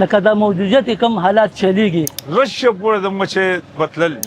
لکه دا موجودیت کم حالات چلیږي رش پورے دم مچے بتلل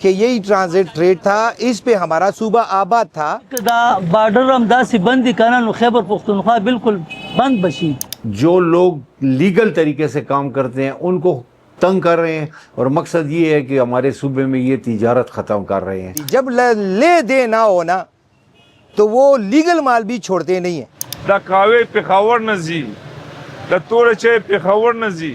کہ یہی ٹرانزٹ ٹریڈ تھا، اس پہ ہمارا صوبہ آباد تھا۔ دا بارډر هم داسې بند دي کنه نو خیبر پختونخوا بالکل بند بشي۔ جو لوگ لیگل طریقے سے کام کرتے ہیں ان کو تنگ کر رہے ہیں اور مقصد یہ ہے کہ ہمارے صوبے میں یہ تجارت ختم کر رہے ہیں۔ جب لے دے نہ ہونا تو وہ لیگل مال بھی چھوڑتے نہیں ہیں۔ دا کاوے پخاور نزی دا تور چے پخاور نزی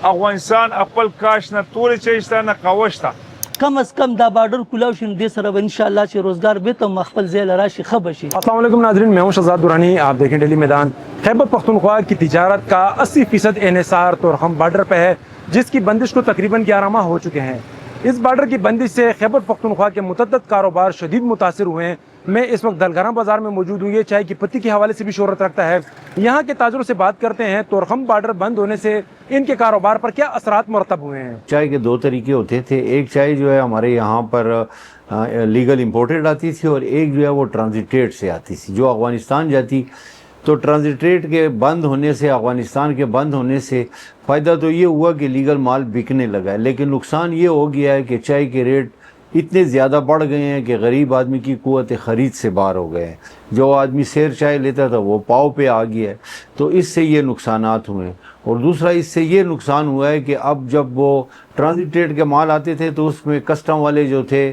افغانستان اپل کاش نہ تور چیشتا نہ کاوشتا کم از کم دا بارډر کلاو شي دې سره ان شاء الله چې روزګار به ته خپل ځای لراشي خبر شي۔ السلام علیکم ناظرین، میں ہوں شہزاد دورانی، آپ دیکھیں ڈیلی میدان۔ خیبر پختونخوا کی تجارت کا 80% انحصار تورخم بارڈر پہ ہے، جس کی بندش کو تقریباً 11 ماہ ہو چکے ہیں۔ اس بارڈر کی بندش سے خیبر پختونخوا کے متعدد کاروبار شدید متاثر ہوئے ہیں۔ میں اس وقت دلگرہ بازار میں موجود ہوں، یہ چائے کی پتی کے حوالے سے بھی شہرت رکھتا ہے۔ یہاں کے تاجروں سے بات کرتے ہیں تورخم بارڈر بند ہونے سے ان کے کاروبار پر کیا اثرات مرتب ہوئے ہیں۔ چائے کے دو طریقے ہوتے تھے، ایک چائے جو ہے ہمارے یہاں پر لیگل امپورٹڈ آتی تھی اور ایک جو ہے وہ ٹرانزیٹیٹ سے آتی تھی جو افغانستان جاتی۔ تو ٹرانزیٹیٹ کے بند ہونے سے، افغانستان کے بند ہونے سے فائدہ تو یہ ہوا کہ لیگل مال بکنے لگا ہے، لیکن نقصان یہ ہو گیا ہے کہ چائے کے ریٹ اتنے زیادہ بڑھ گئے ہیں کہ غریب آدمی کی قوت خرید سے باہر ہو گئے ہیں۔ جو آدمی سیر چائے لیتا تھا وہ پاؤ پہ آ گیا ہے، تو اس سے یہ نقصانات ہوئے ہیں۔ اور دوسرا اس سے یہ نقصان ہوا ہے کہ اب جب وہ ٹرانزیٹیٹ کے مال آتے تھے تو اس میں کسٹم والے جو تھے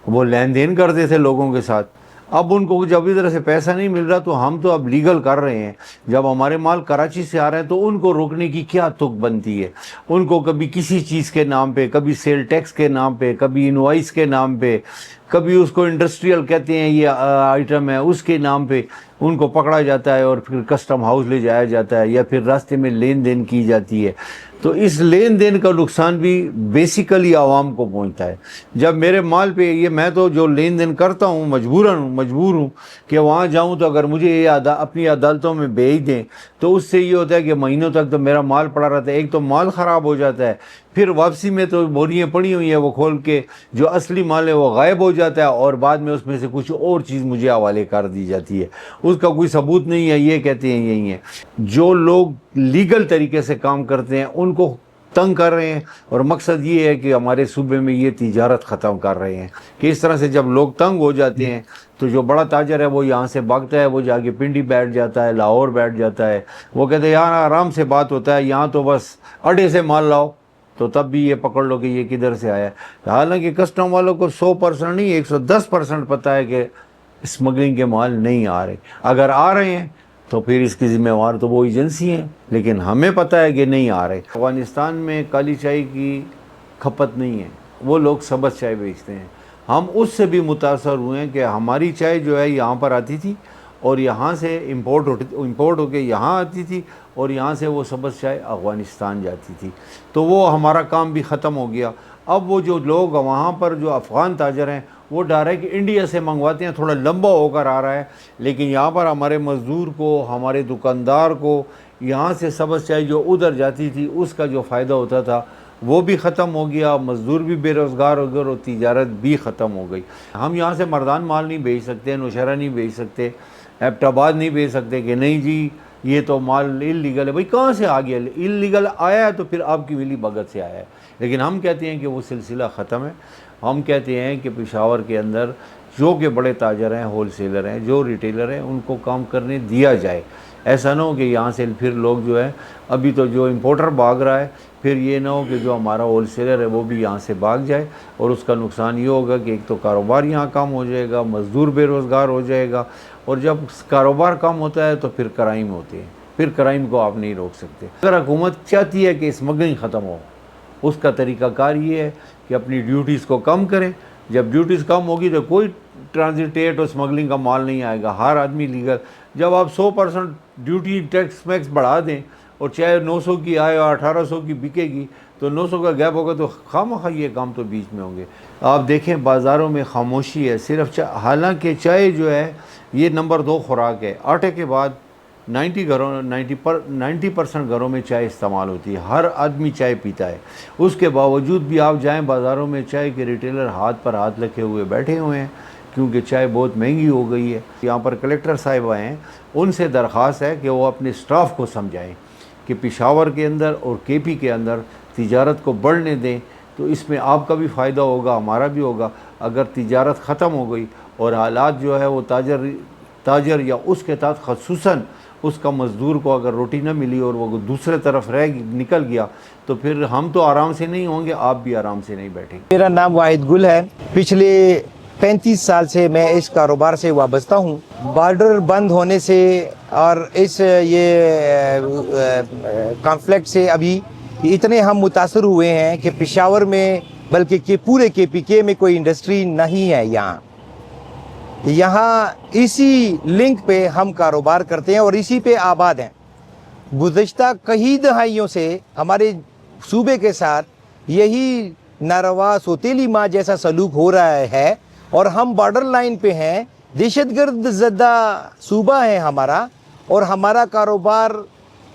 وہ لین دین کرتے تھے لوگوں کے ساتھ۔ اب ان کو جب ادھر سے پیسہ نہیں مل رہا تو ہم تو اب لیگل کر رہے ہیں، جب ہمارے مال کراچی سے آ رہے ہیں تو ان کو روکنے کی کیا تک بنتی ہے؟ ان کو کبھی کسی چیز کے نام پہ، کبھی سیل ٹیکس کے نام پہ، کبھی انوائس کے نام پہ، کبھی اس کو انڈسٹریل کہتے ہیں یہ آئٹم ہے اس کے نام پہ ان کو پکڑا جاتا ہے اور پھر کسٹم ہاؤس لے جایا جاتا ہے یا پھر راستے میں لین دین کی جاتی ہے۔ تو اس لین دین کا نقصان بھی بیسیکلی عوام کو پہنچتا ہے۔ جب میرے مال پہ یہ میں تو جو لین دین کرتا ہوں مجبور ہوں کہ وہاں جاؤں تو اگر مجھے یہ اپنی عدالتوں میں بھیج دیں تو اس سے یہ ہوتا ہے کہ مہینوں تک تو میرا مال پڑا رہتا ہے، ایک تو مال خراب ہو جاتا ہے، پھر واپسی میں تو بوریاں پڑی ہوئی ہیں وہ کھول کے جو اصلی مال ہے وہ غائب ہو جاتا ہے اور بعد میں اس میں سے کچھ اور چیز مجھے حوالے کر دی جاتی ہے، اس کا کوئی ثبوت نہیں ہے، یہ کہتے ہیں یہی ہے۔ جو لوگ لیگل طریقے سے کام کرتے ہیں ان کو تنگ کر رہے ہیں اور مقصد یہ ہے کہ ہمارے صوبے میں یہ تجارت ختم کر رہے ہیں کہ اس طرح سے جب لوگ تنگ ہو جاتے ہیں تو جو بڑا تاجر ہے وہ یہاں سے بھاگتا ہے، وہ جا کے پنڈی بیٹھ جاتا ہے، لاہور بیٹھ جاتا ہے، وہ کہتے ہیں یہاں آرام سے بات ہوتا ہے، یہاں تو بس اڈے سے مال لاؤ، تو تب بھی یہ پکڑ لو کہ یہ کدھر سے آیا ہے۔ حالانکہ کسٹم والوں کو 100% نہیں 110% پتہ ہے کہ اسمگلنگ کے مال نہیں آ رہے، اگر آ رہے ہیں تو پھر اس کی ذمہ وار تو وہ ایجنسی ہیں، لیکن ہمیں پتہ ہے کہ نہیں آ رہے۔ افغانستان میں کالی چائے کی کھپت نہیں ہے، وہ لوگ سبز چائے بیچتے ہیں۔ ہم اس سے بھی متاثر ہوئے ہیں کہ ہماری چائے جو ہے یہاں پر آتی تھی اور یہاں سے امپورٹ ہو کے یہاں آتی تھی اور یہاں سے وہ سبز چائے افغانستان جاتی تھی، تو وہ ہمارا کام بھی ختم ہو گیا۔ اب وہ جو لوگ وہاں پر جو افغان تاجر ہیں وہ ڈائریکٹ انڈیا سے منگواتے ہیں، تھوڑا لمبا ہو کر آ رہا ہے، لیکن یہاں پر ہمارے مزدور کو، ہمارے دکاندار کو یہاں سے سبز چائے جو ادھر جاتی تھی اس کا جو فائدہ ہوتا تھا وہ بھی ختم ہو گیا، مزدور بھی بے روزگار ہو گئے اور تجارت بھی ختم ہو گئی۔ ہم یہاں سے مردان مال نہیں بیچ سکتے، نوشہرہ نہیں بیچ سکتے، ایبٹ آباد نہیں بیچ سکتے کہ نہیں جی یہ تو مال اللیگل ہے۔ بھائی کہاں سے آ گیا؟ اللیگل آیا ہے تو پھر آپ کی ملی بھگت سے آیا ہے، لیکن ہم کہتے ہیں کہ وہ سلسلہ ختم ہے۔ ہم کہتے ہیں کہ پشاور کے اندر جو کہ بڑے تاجر ہیں، ہول سیلر ہیں، جو ریٹیلر ہیں، ان کو کام کرنے دیا جائے۔ ایسا نہ ہو کہ یہاں سے پھر لوگ جو ہے ابھی تو جو امپورٹر بھاگ رہا ہے، پھر یہ نہ ہو کہ جو ہمارا ہول سیلر ہے وہ بھی یہاں سے بھاگ جائے، اور اس کا نقصان یہ ہوگا کہ ایک تو کاروبار یہاں کم ہو جائے گا، مزدور بے روزگار ہو جائے گا، اور جب کاروبار کم ہوتا ہے تو پھر کرائم ہوتے ہیں، پھر کرائم کو آپ نہیں روک سکتے۔ اگر حکومت چاہتی ہے کہ اسمگلنگ ختم ہو، اس کا طریقہ کار یہ ہے کہ اپنی ڈیوٹیز کو کم کریں۔ جب ڈیوٹیز کم ہوگی تو کوئی ٹرانزیٹیٹ اور اسمگلنگ کا مال نہیں آئے گا، ہر آدمی لیگل۔ جب آپ 100% ڈیوٹی ٹیکس میکس بڑھا دیں اور چاہے 900 کی آئے اور 1800 کی بکے گی تو 900 کا گیپ ہوگا تو خواہ یہ کام تو بیچ میں ہوں گے۔ آپ دیکھیں بازاروں میں خاموشی ہے، صرف حالانکہ چائے جو ہے یہ نمبر 2 خوراک ہے. آٹے کے بعد 90% گھروں میں چائے استعمال ہوتی ہے. ہر آدمی چائے پیتا ہے. اس کے باوجود بھی آپ جائیں بازاروں میں چائے کے ریٹیلر ہاتھ پر ہاتھ رکھے ہوئے بیٹھے ہوئے ہیں کیونکہ چائے بہت مہنگی ہو گئی ہے. یہاں پر کلیکٹر صاحب آئے ہیں, ان سے درخواست ہے کہ وہ اپنے سٹاف کو سمجھائیں کہ پشاور کے اندر اور کے پی کے اندر تجارت کو بڑھنے دیں, تو اس میں آپ کا بھی فائدہ ہوگا, ہمارا بھی ہوگا. اگر تجارت ختم ہو گئی اور حالات جو ہے وہ تاجر یا اس کے تحت خصوصاً اس کا مزدور کو اگر روٹی نہ ملی اور وہ دوسرے طرف نکل گیا تو پھر ہم تو آرام سے نہیں ہوں گے, آپ بھی آرام سے نہیں بیٹھیں گے. میرا نام واحد گل ہے. پچھلے 35 سال سے میں اس کاروبار سے وابستہ ہوں. بارڈر بند ہونے سے اور اس یہ کانفلکٹ سے ابھی اتنے ہم متاثر ہوئے ہیں کہ پشاور میں بلکہ پورے کے پی کے میں کوئی انڈسٹری نہیں ہے. یہاں اسی لنک پہ ہم کاروبار کرتے ہیں اور اسی پہ آباد ہیں. گزشتہ کئی دہائیوں سے ہمارے صوبے کے ساتھ یہی ناروا سوتیلی ماں جیسا سلوک ہو رہا ہے اور ہم بارڈر لائن پہ ہیں. دہشت گرد زدہ صوبہ ہے ہمارا, اور ہمارا کاروبار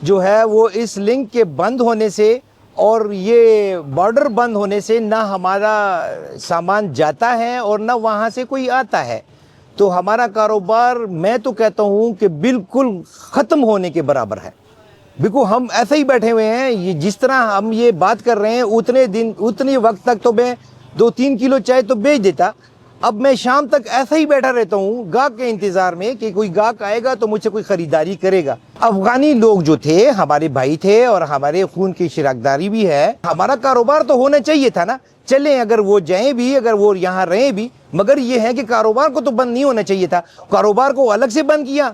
جو ہے وہ اس لنک کے بند ہونے سے اور یہ بارڈر بند ہونے سے نہ ہمارا سامان جاتا ہے اور نہ وہاں سے کوئی آتا ہے. تو ہمارا کاروبار میں تو کہتا ہوں کہ بالکل ختم ہونے کے برابر ہے. بالکل ہم ایسے ہی بیٹھے ہوئے ہیں. یہ جس طرح ہم یہ بات کر رہے ہیں اتنے وقت تک تو میں 2-3 کلو چائے تو بیچ دیتا. اب میں شام تک ایسا ہی بیٹھا رہتا ہوں گاہک کے انتظار میں کہ کوئی گاہک آئے گا تو مجھ سے کوئی خریداری کرے گا. افغانی لوگ جو تھے ہمارے بھائی تھے اور ہمارے خون کی شراکداری بھی ہے. ہمارا کاروبار تو ہونا چاہیے تھا نا. چلیں اگر وہ جائیں بھی, اگر وہ یہاں رہیں بھی, مگر یہ ہے کہ کاروبار کو تو بند نہیں ہونا چاہیے تھا. کاروبار کو الگ سے بند کیا,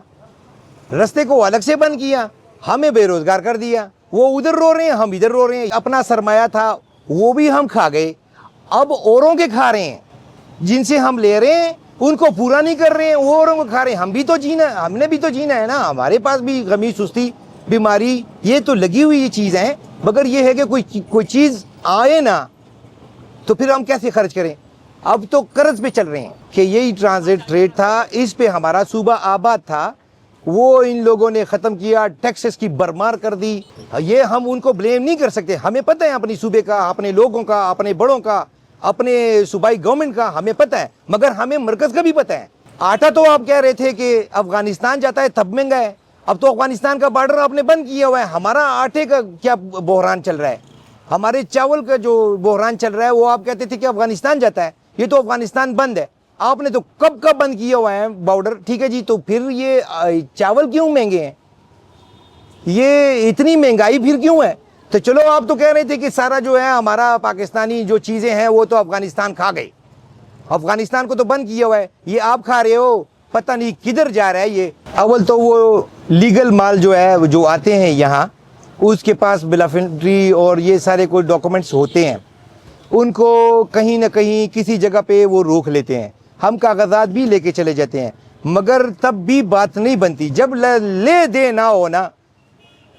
رستے کو الگ سے بند کیا, ہمیں بے روزگار کر دیا. وہ ادھر رو رہے ہیں, ہم ادھر رو رہے ہیں. اپنا سرمایہ تھا وہ بھی ہم کھا گئے, اب اوروں کے کھا رہے ہیں. جن سے ہم لے رہے ہیں ان کو پورا نہیں کر رہے ہیں, وہ اوروں کو کھا رہے ہیں. ہم بھی تو جینا, ہم نے بھی تو جینا ہے نا. ہمارے پاس بھی غمی, سستی, بیماری یہ تو لگی ہوئی یہ چیز ہیں. مگر یہ ہے کہ کوئی چیز آئے نا تو پھر ہم کیسے خرچ کریں. اب تو قرض پہ چل رہے ہیں کہ یہی ٹرانزٹ ٹریڈ تھا, اس پہ ہمارا صوبہ آباد تھا, وہ ان لوگوں نے ختم کیا, ٹیکسز کی برمار کر دی. یہ ہم ان کو بلیم نہیں کر سکتے. ہمیں پتہ ہے اپنی صوبے کا, اپنے لوگوں کا, اپنے بڑوں کا, اپنے صوبائی گورنمنٹ کا ہمیں پتہ ہے, مگر ہمیں مرکز کا بھی پتہ ہے. آٹا تو آپ کہہ رہے تھے کہ افغانستان جاتا ہے تب مہنگا ہے. اب تو افغانستان کا بارڈر آپ نے بند کیا ہوا ہے. ہمارا آٹے کا کیا بحران چل رہا ہے, ہمارے چاول کا جو بحران چل رہا ہے وہ آپ کہتے تھے کہ افغانستان جاتا ہے. یہ تو افغانستان بند ہے. آپ نے تو کب کا بند کیا ہوا ہے بارڈر. ٹھیک ہے جی, تو پھر یہ چاول کیوں مہنگے ہیں, یہ اتنی مہنگائی پھر کیوں ہے؟ تو چلو آپ تو کہہ رہے تھے کہ سارا جو ہے ہمارا پاکستانی جو چیزیں ہیں وہ تو افغانستان کھا گئے. افغانستان کو تو بند کیا ہوا ہے, یہ آپ کھا رہے ہو, پتہ نہیں کدھر جا رہا ہے یہ. اول تو وہ لیگل مال جو ہے جو آتے ہیں یہاں, اس کے پاس بلافنٹری اور یہ سارے کوئی ڈاکومنٹس ہوتے ہیں, ان کو کہیں نہ کہیں کسی جگہ پہ وہ روک لیتے ہیں. ہم کاغذات بھی لے کے چلے جاتے ہیں, مگر تب بھی بات نہیں بنتی. جب لے دے نہ ہونا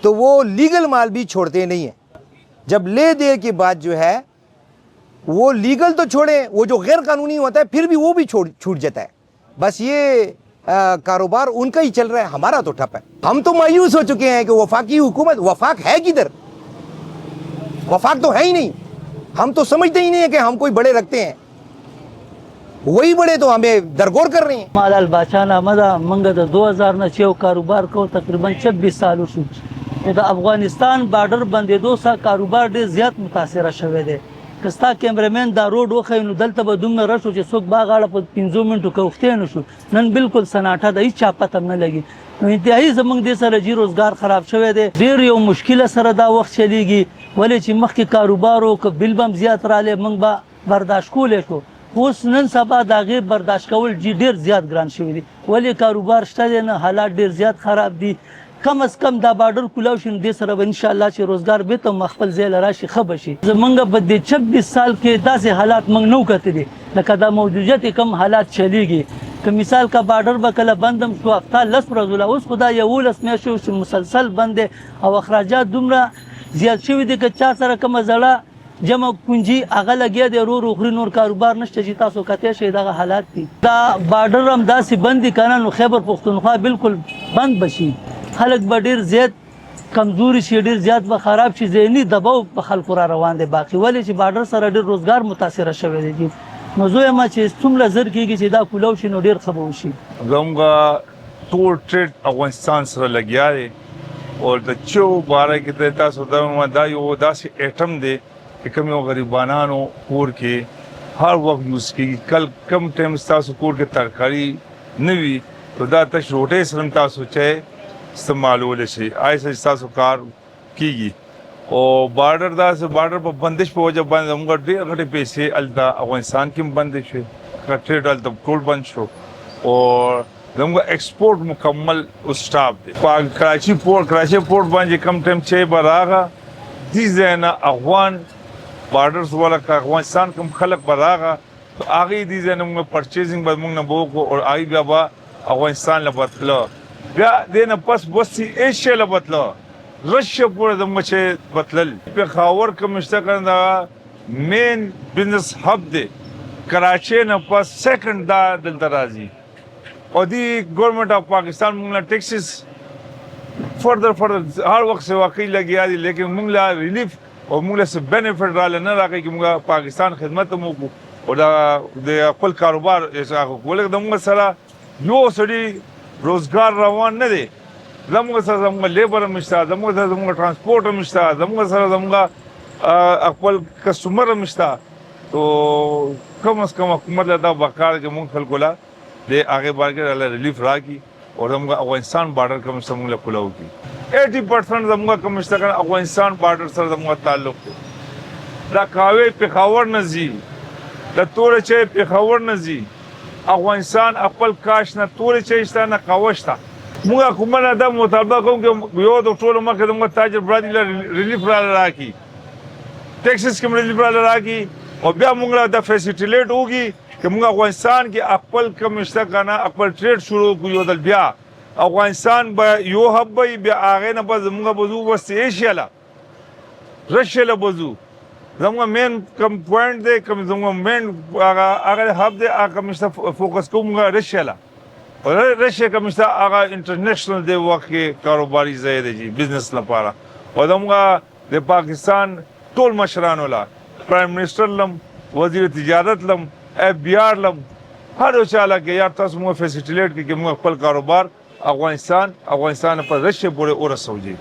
تو وہ لیگل مال بھی چھوڑتے نہیں ہیں. جب لے دے کے بعد جو ہے وہ لیگل تو چھوڑیں, وہ جو غیر قانونی ہوتا ہے پھر بھی وہ بھی چھوٹ جاتا ہے. بس یہ کاروبار ان کا ہی چل رہا ہے, ہمارا تو ٹھپ ہے. ہم تو مایوس ہو چکے ہیں کہ وفاقی حکومت, وفاق ہے کدھر؟ وفاق تو ہے ہی نہیں. ہم تو سمجھتے ہی نہیں ہے کہ ہم کوئی بڑے رکھتے ہیں, وہی بڑے تو ہمیں درگور کر رہے ہیں. مالال باچان آمدہ منگا دا 2000 نا چیو کاروبار کو تقریباً 26 سالو شو. دا افغانستان بارڈر بندے دو سا کاروبار دے زیاد متاثرہ شوے دے. کستا کیمرمین دا روڈ وخی نو دلتا با دومنا رشو چی سوک باغ آڑا پا 15 منٹو که اختینو شو. نن بالکل سناٹا دا هیچ چاپتم نلگی. نو انتہائی زمانگ دے سر جی روزگار خراب شوے دے. دیر یو مشکل سر دا وقت چلی گی, ولی چی مخ کی کاروبارو که بالبم زیاد را لے منگ با برداشت کولے شو. اوس نن سبا دا غیر برداشت کول جی ډیر زیات ګران شوی دی. ولی کاروبار شته دی نه, حالات ډیر زیات خراب دی. کم از کم دا بارډر کولاو شي دې سره به ان شاء الله چې روزګار به ته خپل ځای راشي خبر شي. زمونږ په دې 26 سال کې داسې حالات موږ نو کتلي لکه دا موجودیت کم حالات چلیږي. که مثال کا بارډر به کله بندم شو هفته 10 ورځې اوس خدا یو لس میاشتې شو مسلسل بند او اخراجات دومره زیات شوي دي که چا سره کومه زړه جمع پونجي هغه لګیا دی ورو ورو خوري، نور کاروبار نشته چې تاسو کته شي دغه حالات دي. دا بارډر هم داسې بند دي کنه نو خیبر پختونخوا بالکل بند بشي، خلک به ډیر زیات کمزوري شي، ډیر زیات به خراب شي، ذهني دباو په خلکو را روان دی. باقي ولې چې بارډر سره ډیر روزګار متاثر شوی دی. نو زه یم چې څومره زر کېږي چې دا کولو شي نو ډیر ښه به وشي. زموږ ټول ټریډ افغانستان سره لګیا دی او د چو باره کې ته تاسو دا یو داسې ایټم دی چې کوم یو غریبانانو کور کې هر وخت یوز کېږي. کم ټایم ستاسو کور کې ترکاري نه وي نو دا تش روټۍ سره هم تاسو چای استعمالولی شي، آیسه ستاسو کار کېږي. او بارډر داسې بارډر په بندش په وجه باندې زموږ ډېر غټې پیسې هلته افغانستان کې هم بندې شوې، ټریډ هلته ټول بند شو او زموږ ایکسپورټ مکمل اسټاپ دی. کراچي پورټ باندې کم ټایم چې به راغه دې ځای نه افغان بارډرز والا که افغانستان کوم خلک به راغه هغې دې ځای نه موږ پرچیزنګ به موږ نه به وکړو او هغې بیا به افغانستان له بتله، بیا دې نه پس بس ایشیا له بتله، رشیا پورې زموږ چې بتلل. پېښور کوم شته کنه دا مین بزنس هب دی، کراچۍ نه پس سیکنډ دا دلته راځي او دی گورنمنٹ آف پاکستان موږ له ټیکسز فردر هر وخت سے واقعي لګیا دي، لیکن موږ له ریلیف او موږ له څه بینیفټ راله نه راغی چې موږ پاکستان خدمت هم وکړو او د خپل کاروبار هغه ولکه د موږ سره یو سړي روزګار روان نه دی، زموږ سره زموږ لیبر هم شته، زموږ سره زموږ ټرانسپورټ هم شته، زموږ سره زموږ خپل کسټمر هم شته. تو کم از کم حکومت له دا پکار چې موږ خلکو له د هغې باره کې ریلیف راکړي او زموږ افغانستان بارډر کوم څه موږ له کولو وکړي. 80% زموږ کوم شته کنه افغانستان بارډر سره زموږ تعلق دی. دا کاوی پېښور نه ځي، د تورې چای پېښور نه ځي، افغانستان خپل کاش نه تورې چای شته نه قهوه شته. موږ حکومت نه دا مطالبه کوو چې یو د ټولو مخکې زموږ تاجر برادري له ریلیف راکړي، ټیکسز کې هم ریلیف راکړي او بیا موږ له دا فیسیلیټ وکړي کہ موږ افغانستان کې خپل کوم شته کنه خپل ټریډ شروع کړو. یو ځل بیا افغانستان به یو هب وي، بیا هغې نه به زموږ به ځو بس ایشیا له رشیا له به ځو. زموږ مین کوم پوینټ دی، کوم زموږ مین هغه هب دی، هغه کوم شته فوکس کوو موږ رشیا له. رشیا کوم شته هغه انټرنیشنل دی وخت کې کاروباري ځای دی جی بزنس لپاره. او زموږ د پاکستان ټول مشرانو له پرایم منسټر لم، وزیر تجارت لم، FBR لم، هر یو چا له کې یار تاسو موږ فیسیلیټ کړي چې موږ خپل کاروبار افغانستان پر رشیا پورې ورسوو جی.